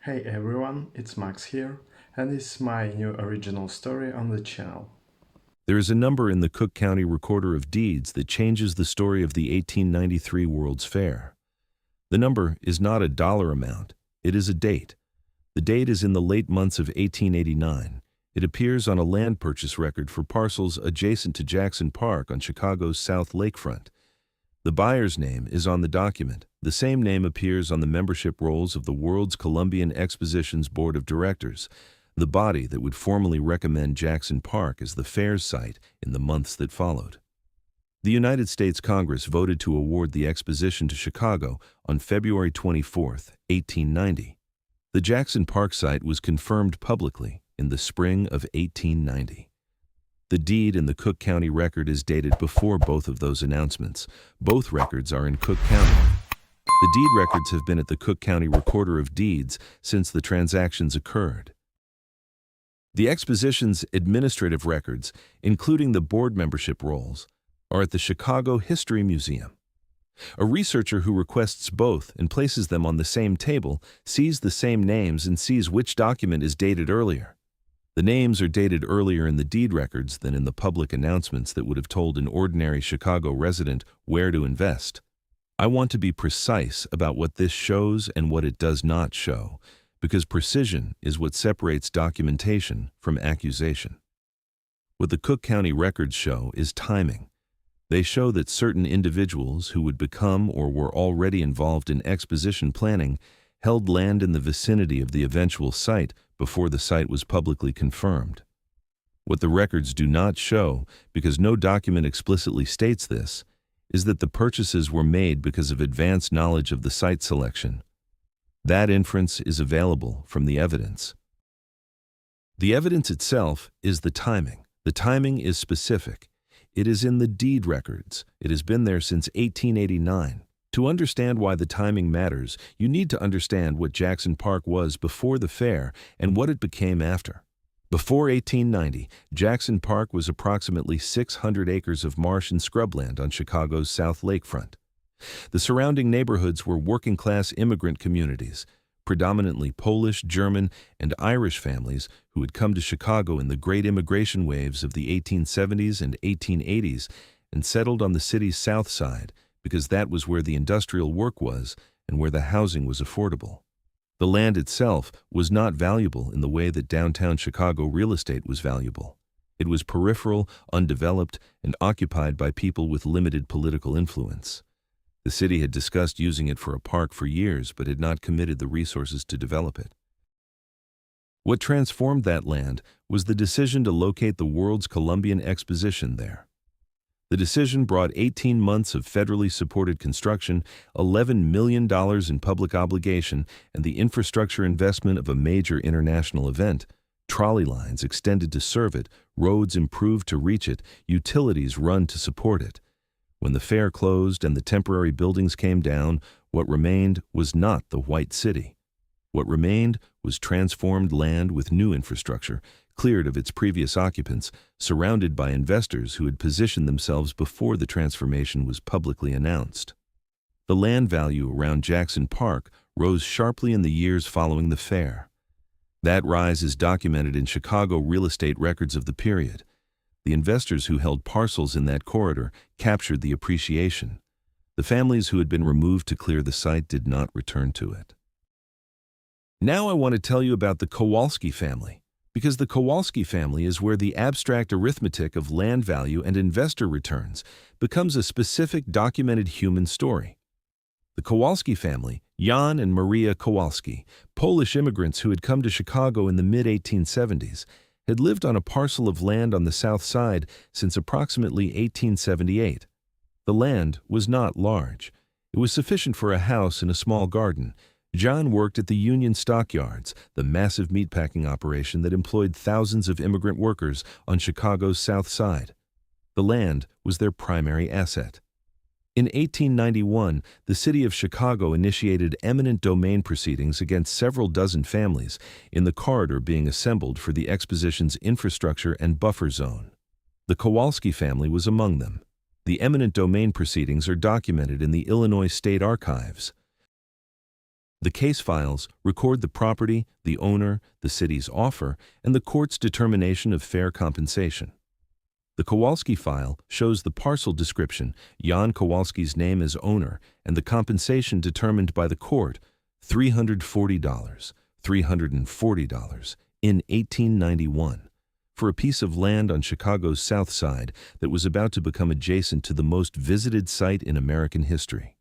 Hey everyone, it's Max here, and this is my new original story on the channel. There is a number in the Cook County Recorder of Deeds that changes the story of the 1893 World's Fair. The number is not a dollar amount, it is a date. The date is in the late months of 1889. It appears on a land purchase record for parcels adjacent to Jackson Park on Chicago's South Lakefront. The buyer's name is on the document. The same name appears on the membership rolls of the World's Columbian Exposition's Board of Directors, the body that would formally recommend Jackson Park as the fair's site in the months that followed. The United States Congress voted to award the Exposition to Chicago on February 24, 1890. The Jackson Park site was confirmed publicly in the spring of 1890. The deed in the Cook County record is dated before both of those announcements. Both records are in Cook County. The deed records have been at the Cook County Recorder of Deeds since the transactions occurred. The Exposition's administrative records, including the board membership rolls, are at the Chicago History Museum. A researcher who requests both and places them on the same table sees the same names and sees which document is dated earlier. The names are dated earlier in the deed records than in the public announcements that would have told an ordinary Chicago resident where to invest. I want to be precise about what this shows and what it does not show, because precision is what separates documentation from accusation. What the Cook County records show is timing. They show that certain individuals who would become or were already involved in exposition planning held land in the vicinity of the eventual site before the site was publicly confirmed. What the records do not show, because no document explicitly states this, is that the purchases were made because of advanced knowledge of the site selection. That inference is available from the evidence. The evidence itself is the timing. The timing is specific. It is in the deed records. It has been there since 1889. To understand why the timing matters, you need to understand what Jackson Park was before the fair and what it became after. Before 1890, Jackson Park was approximately 600 acres of marsh and scrubland on Chicago's South Lakefront. The surrounding neighborhoods were working-class immigrant communities, predominantly Polish, German, and Irish families who had come to Chicago in the great immigration waves of the 1870s and 1880s and settled on the city's south side, because that was where the industrial work was and where the housing was affordable. The land itself was not valuable in the way that downtown Chicago real estate was valuable. It was peripheral, undeveloped, and occupied by people with limited political influence. The city had discussed using it for a park for years but had not committed the resources to develop it. What transformed that land was the decision to locate the World's Columbian Exposition there. The decision brought 18 months of federally supported construction, $11 million in public obligation, and the infrastructure investment of a major international event. Trolley lines extended to serve it, roads improved to reach it, utilities run to support it. When the fair closed and the temporary buildings came down, what remained was not the White City. What remained was transformed land with new infrastructure, cleared of its previous occupants, surrounded by investors who had positioned themselves before the transformation was publicly announced. The land value around Jackson Park rose sharply in the years following the fair. That rise is documented in Chicago real estate records of the period. The investors who held parcels in that corridor captured the appreciation. The families who had been removed to clear the site did not return to it. Now I want to tell you about the Kowalski family, because the Kowalski family is where the abstract arithmetic of land value and investor returns becomes a specific documented human story. The Kowalski family, Jan and Maria Kowalski, Polish immigrants who had come to Chicago in the mid-1870s, had lived on a parcel of land on the south side since approximately 1878. The land was not large. It was sufficient for a house and a small garden. John worked at the Union Stockyards, the massive meatpacking operation that employed thousands of immigrant workers on Chicago's south side. The land was their primary asset. In 1891, the city of Chicago initiated eminent domain proceedings against several dozen families in the corridor being assembled for the Exposition's infrastructure and buffer zone. The Kowalski family was among them. The eminent domain proceedings are documented in the Illinois State Archives. The case files record the property, the owner, the city's offer, and the court's determination of fair compensation. The Kowalski file shows the parcel description, Jan Kowalski's name as owner, and the compensation determined by the court, $340, $340, in 1891, for a piece of land on Chicago's South Side that was about to become adjacent to the most visited site in American history.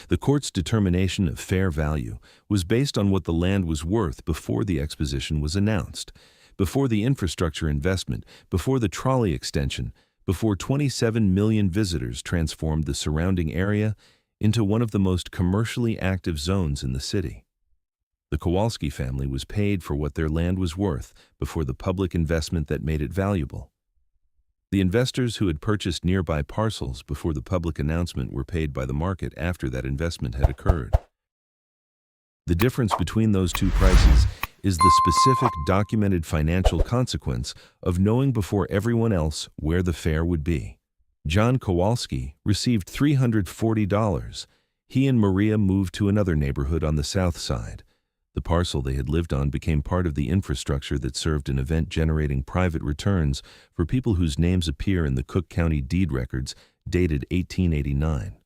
The court's determination of fair value was based on what the land was worth before the exposition was announced, before the infrastructure investment, before the trolley extension, before 27 million visitors transformed the surrounding area into one of the most commercially active zones in the city. The Kowalski family was paid for what their land was worth before the public investment that made it valuable. The investors who had purchased nearby parcels before the public announcement were paid by the market after that investment had occurred. The difference between those two prices is the specific documented financial consequence of knowing before everyone else where the fair would be. John Kowalski received $340. He and Maria moved to another neighborhood on the south side. The parcel they had lived on became part of the infrastructure that served an event generating private returns for people whose names appear in the Cook County deed records dated 1889.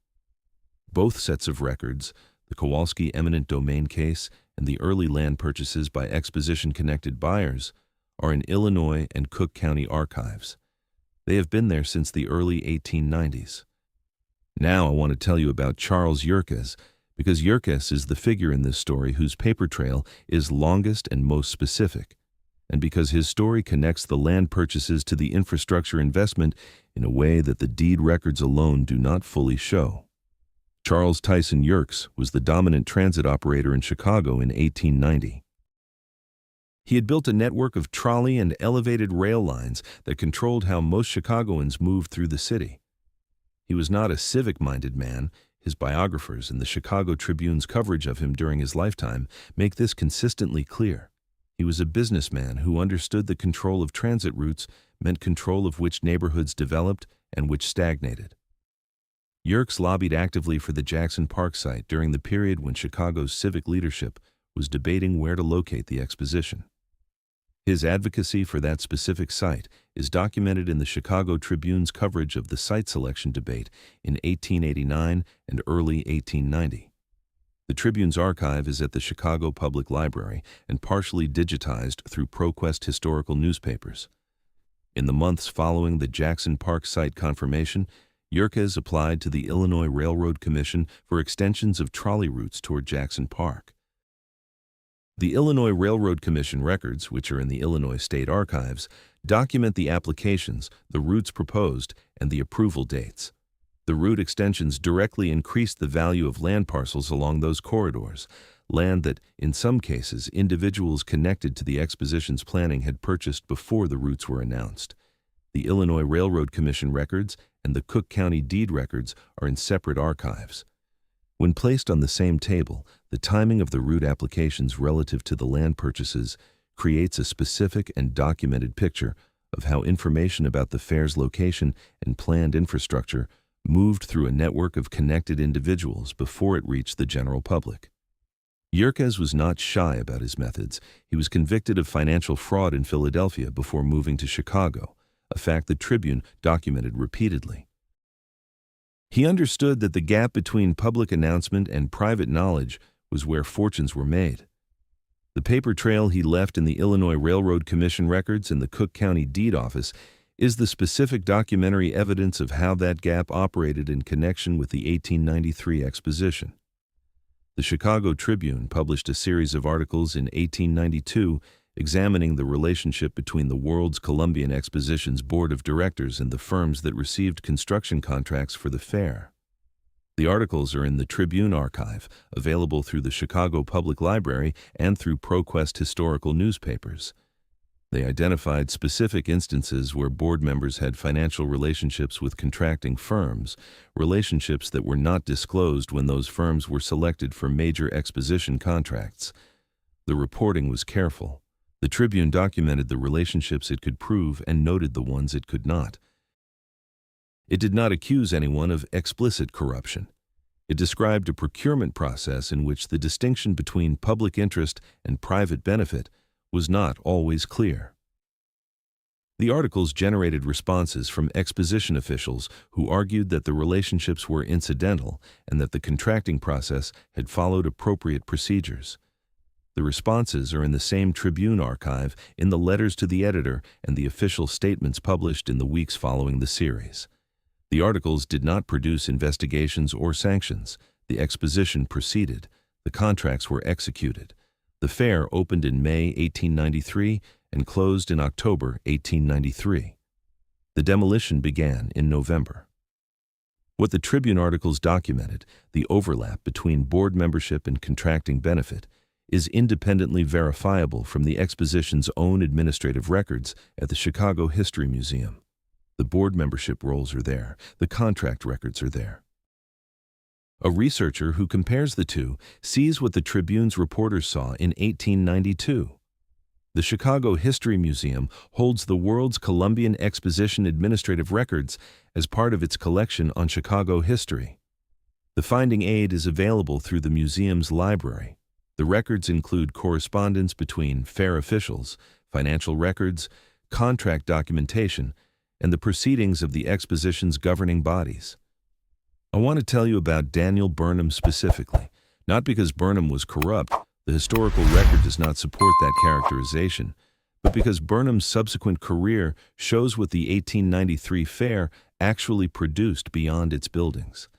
Both sets of records, the Kowalski eminent domain case and the early land purchases by Exposition-connected buyers, are in Illinois and Cook County archives. They have been there since the early 1890s. Now I want to tell you about Charles Yerkes, because Yerkes is the figure in this story whose paper trail is longest and most specific, and because his story connects the land purchases to the infrastructure investment in a way that the deed records alone do not fully show. Charles Tyson Yerkes was the dominant transit operator in Chicago in 1890. He had built a network of trolley and elevated rail lines that controlled how most Chicagoans moved through the city. He was not a civic-minded man. His biographers and the Chicago Tribune's coverage of him during his lifetime make this consistently clear. He was a businessman who understood that control of transit routes meant control of which neighborhoods developed and which stagnated. Yerkes lobbied actively for the Jackson Park site during the period when Chicago's civic leadership was debating where to locate the exposition. His advocacy for that specific site is documented in the Chicago Tribune's coverage of the site selection debate in 1889 and early 1890. The Tribune's archive is at the Chicago Public Library and partially digitized through ProQuest historical newspapers. In the months following the Jackson Park site confirmation, Yerkes applied to the Illinois Railroad Commission for extensions of trolley routes toward Jackson Park. The Illinois Railroad Commission records, which are in the Illinois State Archives, document the applications, the routes proposed, and the approval dates. The route extensions directly increased the value of land parcels along those corridors, land that, in some cases, individuals connected to the exposition's planning had purchased before the routes were announced. The Illinois Railroad Commission records and the Cook County deed records are in separate archives. When placed on the same table, the timing of the route applications relative to the land purchases creates a specific and documented picture of how information about the fair's location and planned infrastructure moved through a network of connected individuals before it reached the general public. Yerkes was not shy about his methods. He was convicted of financial fraud in Philadelphia before moving to Chicago, a fact the Tribune documented repeatedly. He understood that the gap between public announcement and private knowledge was where fortunes were made. The paper trail he left in the Illinois Railroad Commission records and the Cook County Deed Office is the specific documentary evidence of how that gap operated in connection with the 1893 exposition. The Chicago Tribune published a series of articles in 1892 examining the relationship between the world's Columbian Exposition's board of directors and the firms that received construction contracts for the fair. The articles are in the Tribune archive, available through the Chicago Public Library and through ProQuest historical newspapers. They identified specific instances where board members had financial relationships with contracting firms, relationships that were not disclosed when those firms were selected for major exposition contracts. The reporting was careful. The Tribune documented the relationships it could prove and noted the ones it could not. It did not accuse anyone of explicit corruption. It described a procurement process in which the distinction between public interest and private benefit was not always clear. The articles generated responses from Exposition officials who argued that the relationships were incidental and that the contracting process had followed appropriate procedures. The responses are in the same Tribune archive in the letters to the editor and the official statements published in the weeks following the series. The articles did not produce investigations or sanctions. The Exposition proceeded. The contracts were executed. The fair opened in May 1893 and closed in October 1893. The demolition began in November. What the Tribune articles documented, the overlap between board membership and contracting benefit, is independently verifiable from the Exposition's own administrative records at the Chicago History Museum. The board membership rolls are there. The contract records are there. A researcher who compares the two sees what the Tribune's reporters saw in 1892. The Chicago History Museum holds the world's Columbian Exposition administrative records as part of its collection on Chicago history. The finding aid is available through the museum's library. The records include correspondence between fair officials, financial records, contract documentation, and the proceedings of the Exposition's governing bodies. I want to tell you about Daniel Burnham specifically, not because Burnham was corrupt. The historical record does not support that characterization, but because Burnham's subsequent career shows what the 1893 fair actually produced beyond its buildings.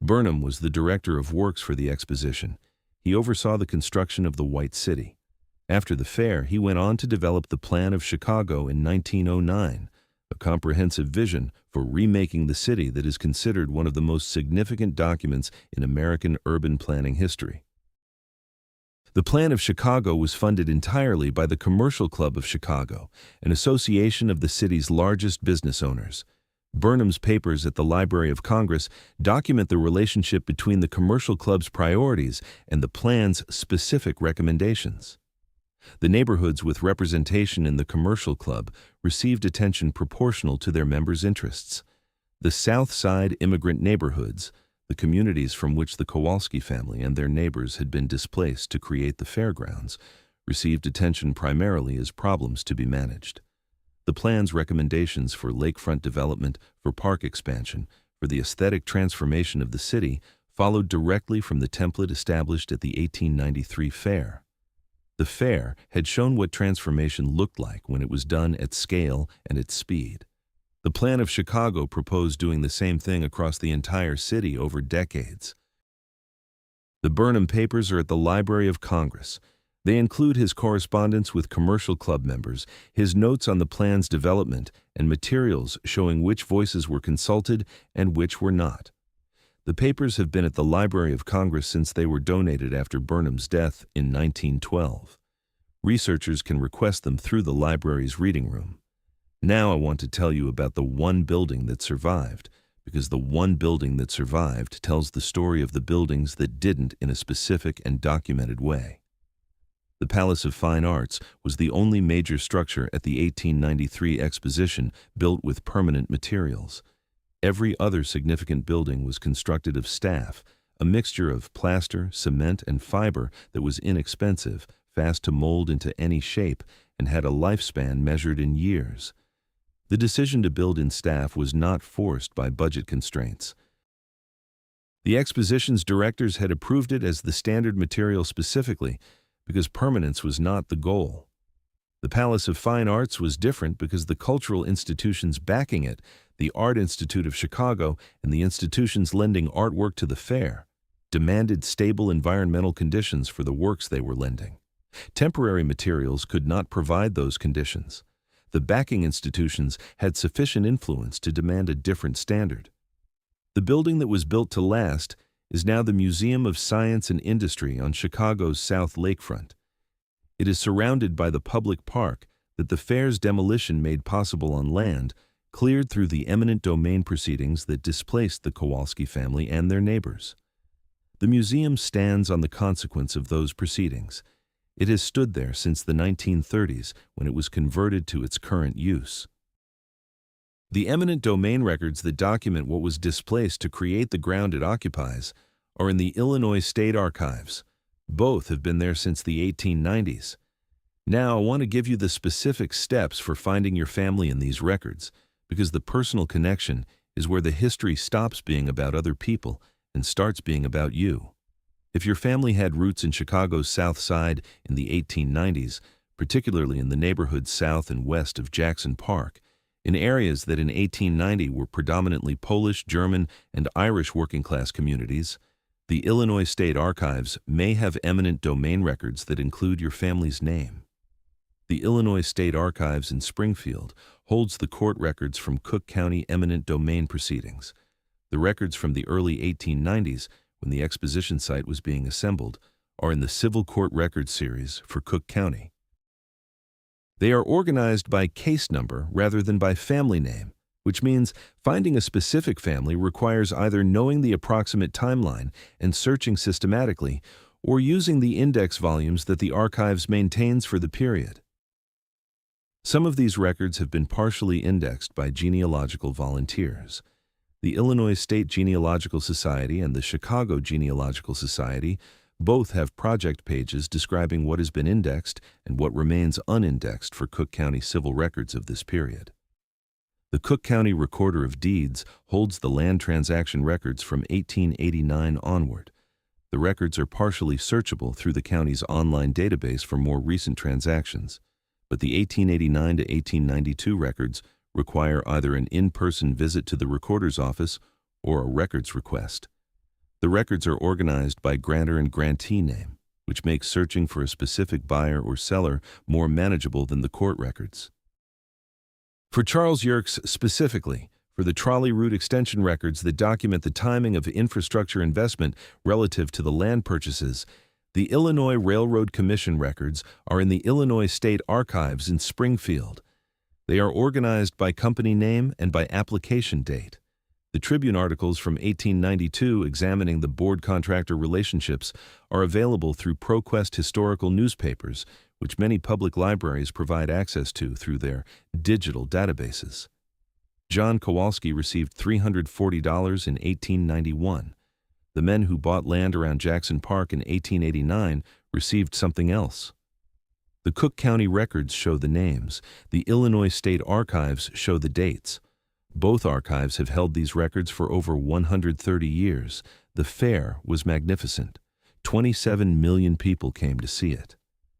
Burnham was the director of works for the Exposition. He oversaw the construction of the White City. After the fair, he went on to develop the Plan of Chicago in 1909, a comprehensive vision for remaking the city that is considered one of the most significant documents in American urban planning history. The Plan of Chicago was funded entirely by the Commercial Club of Chicago, an association of the city's largest business owners. Burnham's papers at the Library of Congress document the relationship between the Commercial Club's priorities and the plan's specific recommendations. The neighborhoods with representation in the Commercial Club received attention proportional to their members' interests. The South Side immigrant neighborhoods, the communities from which the Kowalski family and their neighbors had been displaced to create the fairgrounds, received attention primarily as problems to be managed. The plan's recommendations for lakefront development, for park expansion, for the aesthetic transformation of the city followed directly from the template established at the 1893 fair. The fair had shown what transformation looked like when it was done at scale and at speed. The Plan of Chicago proposed doing the same thing across the entire city over decades. The Burnham papers are at the Library of Congress. They include his correspondence with Commercial Club members, his notes on the plan's development, and materials showing which voices were consulted and which were not. The papers have been at the Library of Congress since they were donated after Burnham's death in 1912. Researchers can request them through the library's reading room. Now I want to tell you about the one building that survived, because the one building that survived tells the story of the buildings that didn't in a specific and documented way. The Palace of Fine Arts was the only major structure at the 1893 Exposition built with permanent materials. Every other significant building was constructed of staff, a mixture of plaster, cement, and fiber that was inexpensive, fast to mold into any shape, and had a lifespan measured in years. The decision to build in staff was not forced by budget constraints. The Exposition's directors had approved it as the standard material specifically because permanence was not the goal. The Palace of Fine Arts was different because the cultural institutions backing it, the Art Institute of Chicago and the institutions lending artwork to the fair, demanded stable environmental conditions for the works they were lending. Temporary materials could not provide those conditions. The backing institutions had sufficient influence to demand a different standard. The building that was built to last is now the Museum of Science and Industry on Chicago's South Lakefront. It is surrounded by the public park that the fair's demolition made possible on land cleared through the eminent domain proceedings that displaced the Kowalski family and their neighbors. The museum stands on the consequence of those proceedings. It has stood there since the 1930s when it was converted to its current use. The eminent domain records that document what was displaced to create the ground it occupies are in the Illinois State Archives. Both have been there since the 1890s. Now, I want to give you the specific steps for finding your family in these records, because the personal connection is where the history stops being about other people and starts being about you. If your family had roots in Chicago's South Side in the 1890s, particularly in the neighborhoods south and west of Jackson Park, in areas that in 1890 were predominantly Polish, German, and Irish working-class communities, the Illinois State Archives may have eminent domain records that include your family's name. The Illinois State Archives in Springfield holds the court records from Cook County eminent domain proceedings. The records from the early 1890s, when the Exposition site was being assembled, are in the Civil Court Records series for Cook County. They are organized by case number rather than by family name, which means finding a specific family requires either knowing the approximate timeline and searching systematically, or using the index volumes that the archives maintains for the period. Some of these records have been partially indexed by genealogical volunteers. The Illinois State Genealogical Society and the Chicago Genealogical Society both have project pages describing what has been indexed and what remains unindexed for Cook County civil records of this period. The Cook County Recorder of Deeds holds the land transaction records from 1889 onward. The records are partially searchable through the county's online database for more recent transactions, but the 1889 to 1892 records require either an in-person visit to the recorder's office or a records request. The records are organized by grantor and grantee name, which makes searching for a specific buyer or seller more manageable than the court records. For Charles Yerkes specifically, for the trolley route extension records that document the timing of infrastructure investment relative to the land purchases, the Illinois Railroad Commission records are in the Illinois State Archives in Springfield. They are organized by company name and by application date. The Tribune articles from 1892 examining the board-contractor relationships are available through ProQuest historical newspapers, which many public libraries provide access to through their digital databases. John Kowalski received $340 in 1891. The men who bought land around Jackson Park in 1889 received something else. The Cook County records show the names. The Illinois State Archives show the dates. Both archives have held these records for over 130 years. The fair was magnificent. 27 million people came to see it.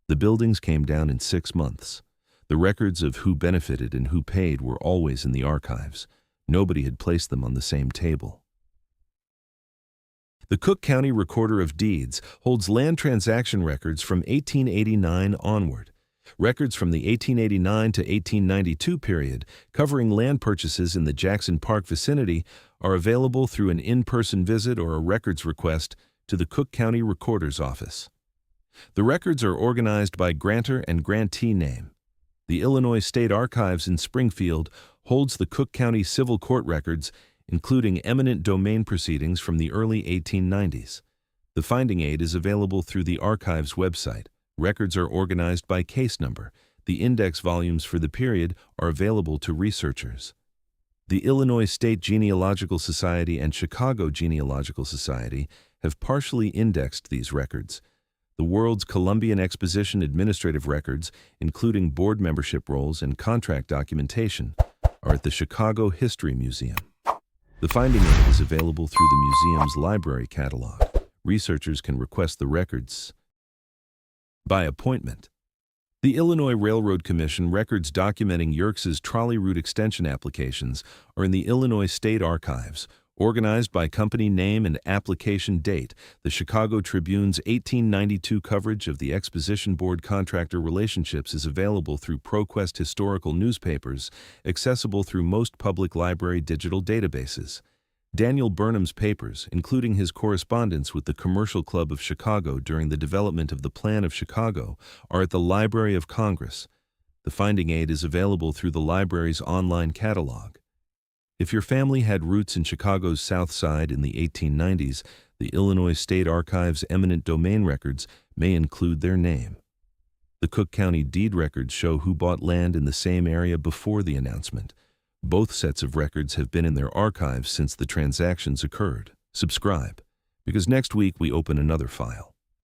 The buildings came down in 6 months. The records of who benefited and who paid were always in the archives. Nobody had placed them on the same table. The Cook County Recorder of Deeds holds land transaction records from 1889 onward. Records from the 1889 to 1892 period, covering land purchases in the Jackson Park vicinity, are available through an in-person visit or a records request to the Cook County Recorder's Office. The records are organized by grantor and grantee name. The Illinois State Archives in Springfield holds the Cook County Civil Court records, including eminent domain proceedings from the early 1890s. The finding aid is available through the archive's website. Records are organized by case number. The index volumes for the period are available to researchers. The Illinois State Genealogical Society and Chicago Genealogical Society have partially indexed these records. The world's Columbian Exposition administrative records, including board membership rolls and contract documentation, are at the Chicago History Museum. The finding aid is available through the museum's library catalog. Researchers can request the records by appointment. The Illinois Railroad Commission records documenting Yerkes' trolley route extension applications are in the Illinois State Archives, organized by company name and application date. The Chicago Tribune's 1892 coverage of the Exposition Board contractor relationships is available through ProQuest historical newspapers, accessible through most public library digital databases. Daniel Burnham's papers, including his correspondence with the Commercial Club of Chicago during the development of the Plan of Chicago, are at the Library of Congress. The finding aid is available through the library's online catalog. If your family had roots in Chicago's South Side in the 1890s, the Illinois State Archives' eminent domain records may include their name. The Cook County deed records show who bought land in the same area before the announcement. Both sets of records have been in their archives since the transactions occurred. Subscribe, because next week we open another file.